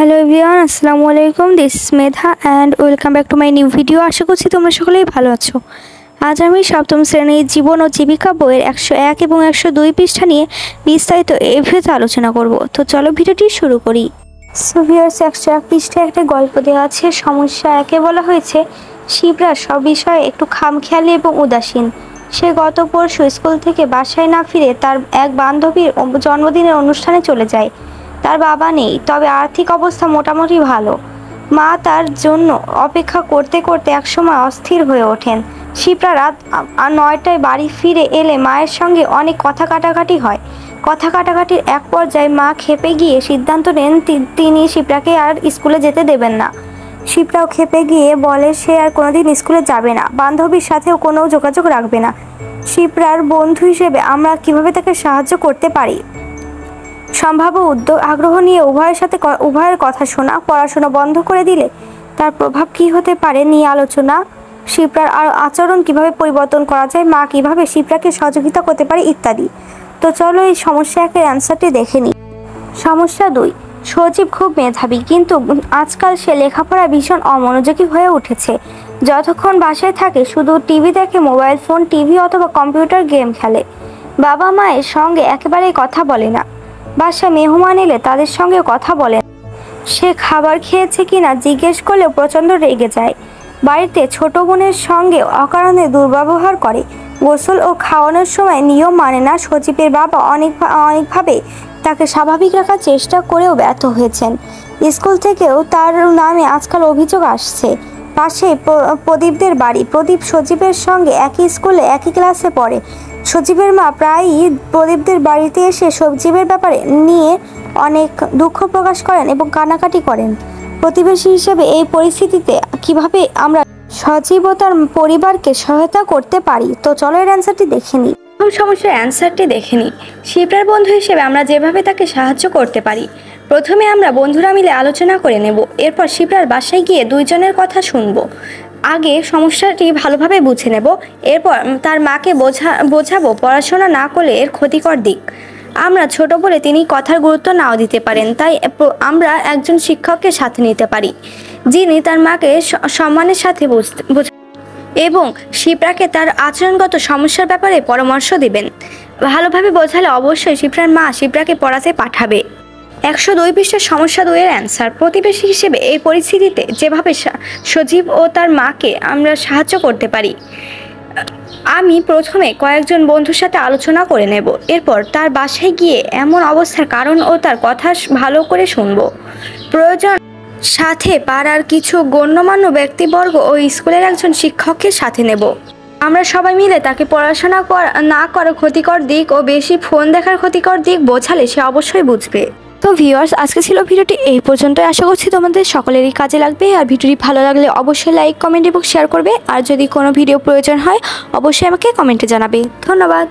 Hello everyone, আসসালামু আলাইকুম। This is Medha and welcome back to my new video. আশা করছি তোমরা সকলেই ভালো আছো। আজ আমি সপ্তম শ্রেণীর জীবন ও জীবিকা বইয়ের 101 এবং 102 পৃষ্ঠা নিয়ে বিস্তারিত এই ভিডিওতে আলোচনা করব। তো চলো ভিডিওটি শুরু করি। সো ভিউয়ার্স, 101 পৃষ্ঠায় একটা গল্প দেওয়া আছে। সমস্যা 1-এ বলা হয়েছে, শিবরা সব বিষয়ে একটু খামখেয়ালি এবং উদাসীন। সে গত পরশু স্কুল থেকে বাসায় না ফিরে তার এক বান্ধবীর জন্মদিনের অনুষ্ঠানে চলে যায়। তার বাবা নেই, তবে আর্থিক অবস্থা মোটামুটি ভালো। মা তার জন্য অপেক্ষা করতে করতে একসময় অস্থির হয়ে ওঠেন। শিপ্রা রাত 9টায় বাড়ি ফিরে এলে মায়ের সঙ্গে অনেক কথা কাটাকাটি হয়। কথা কাটাকাটির এক পর্যায়ে মা ক্ষেপে গিয়ে সিদ্ধান্ত নেন তিনি শিপ্রাকে আর স্কুলে যেতে দেবেন না। শিপ্রাও ক্ষেপে গিয়ে বলে সে আর কোনোদিন স্কুলে যাবে না, বান্ধবীর সাথেও কোনো যোগাযোগ রাখবে না। শিপ্রার বন্ধু হিসেবে আমরা কিভাবে তাকে সাহায্য করতে পারি? সম্ভাব্য উদ্যোগ, আগ্রহ নিয়ে উভয়ের কথা শোনা, পড়াশোনা বন্ধ করে দিলে তার প্রভাব কী হতে পারে নিয়ে আলোচনা, শিপ্রার আচরণ কিভাবে পরিবর্তন করা যায়, মা কিভাবে শিপ্রাকে সহযোগিতা করতে পারে ইত্যাদি। তো চলো এই সমস্যা 1-এর অ্যান্সারটি দেখে নিই। সমস্যা 2, সজীব খুব মেধাবী, কিন্তু আজকাল সে লেখাপড়ায় ভীষণ অমনোযোগী হয়ে উঠেছে। যতক্ষণ বাসায় থাকে শুধু টিভি দেখে, মোবাইল ফোন, টিভি অথবা কম্পিউটার গেম খেলে। বাবা মায়ের সঙ্গে একেবারেই কথা বলে না। বাসায় মেহমান এলে তাদের সঙ্গে কথা বলেন। সে খাবার খেয়েছে কিনা জিজ্ঞেস করলেও প্রচণ্ড রেগে যায়। বাড়িতে ছোট বোনের সঙ্গে অকারণে দুর্ব্যবহার করে। গোসল ও খাওয়ানোর সময় নিয়ম মানে না। সজীবের বাবা অনেকভাবে তাকে স্বাভাবিক রাখার চেষ্টা করেও ব্যর্থ হয়েছেন। স্কুল থেকেও তার নামে আজকাল অভিযোগ আসছে। পাশে প্রদীপদের বাড়ি। প্রদীপ সজীবের সঙ্গে একই স্কুলে একই ক্লাসে পড়ে। সজীবের মা প্রায়ই প্রদীপদের বাড়িতে এসে সজীবের ব্যাপারে নিয়ে অনেক দুঃখ প্রকাশ করেন এবং কান্নাকাটি করেন। প্রতিবেশী হিসেবে এই পরিস্থিতিতে কিভাবে আমরা সজীব ও তার পরিবারকে সহায়তা করতে পারি? তো চলো এর অ্যান্সারটি দেখে নিই। সমস্যার অ্যান্সারটি দেখে নিই। শিপ্রার বন্ধু হিসেবে আমরা যেভাবে তাকে সাহায্য করতে পারি, প্রথমে আমরা বন্ধুরা মিলে আলোচনা করে নেব। এরপর শিপ্রার বাসায় গিয়ে দুইজনের কথা শুনব। আগে সমস্যাটি ভালোভাবে বুঝে নেব। এরপর তার মাকে বোঝাবো পড়াশোনা না করলে এর ক্ষতিকর দিক। আমরা ছোট বলে তিনি কথার গুরুত্ব নাও দিতে পারেন, তাই আমরা একজন শিক্ষককে সাথে নিতে পারি যিনি তার মাকে সম্মানের সাথে এবং শিপ্রাকে তার আচরণগত সমস্যার ব্যাপারে পরামর্শ দিবেন। ভালোভাবে বোঝালে অবশ্যই শিপ্রার মা শিপ্রাকে পড়াতে পাঠাবে। 102 পৃষ্ঠার সমস্যা 2-এর অ্যান্সার। প্রতিবেশী হিসেবে এই পরিস্থিতিতে যেভাবে সজীব ও তার মাকে আমরা সাহায্য করতে পারি, আমি প্রথমে কয়েকজন বন্ধুর সাথে আলোচনা করে নেব। এরপর তার বাসায় গিয়ে এমন অবস্থার কারণ ও তার কথা ভালো করে শুনব। প্রয়োজন সাথে পাড়ার কিছু গণ্যমান্য ব্যক্তিবর্গ ও স্কুলের একজন শিক্ষককে সাথে নেব। আমরা সবাই মিলে তাকে পড়াশোনা না করার ক্ষতিকর দিক ও বেশি ফোন দেখার ক্ষতিকর দিক বোঝালে সে অবশ্যই বুঝবে। তো ভিউয়ার্স, আজকে ছিল ভিডিওটি এই পর্যন্তই। আশা করছি তোমাদের সকলেরই কাজে লাগবে। আর ভিডিওটি ভালো লাগলে অবশ্যই লাইক, কমেন্ট এবং শেয়ার করবে। আর যদি কোনো ভিডিও প্রয়োজন হয় অবশ্যই আমাকে কমেন্টে জানাবে। ধন্যবাদ।